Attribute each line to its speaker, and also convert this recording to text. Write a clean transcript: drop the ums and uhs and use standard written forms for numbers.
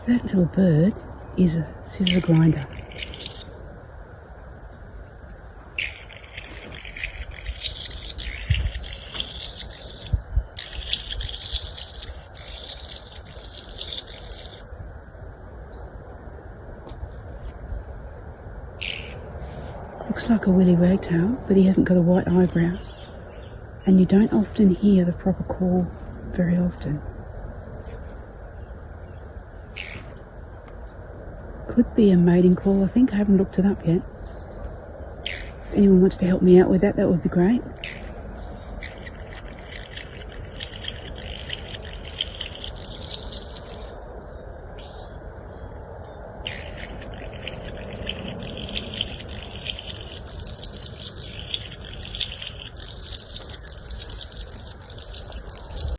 Speaker 1: That little bird is a scissor grinder. Looks like a Willy Wagtail, but he hasn't got a white eyebrow. And you don't often hear the proper call very often. Could be a mating call, I think. I haven't looked it up yet. If anyone wants to help me out with that, that would be great.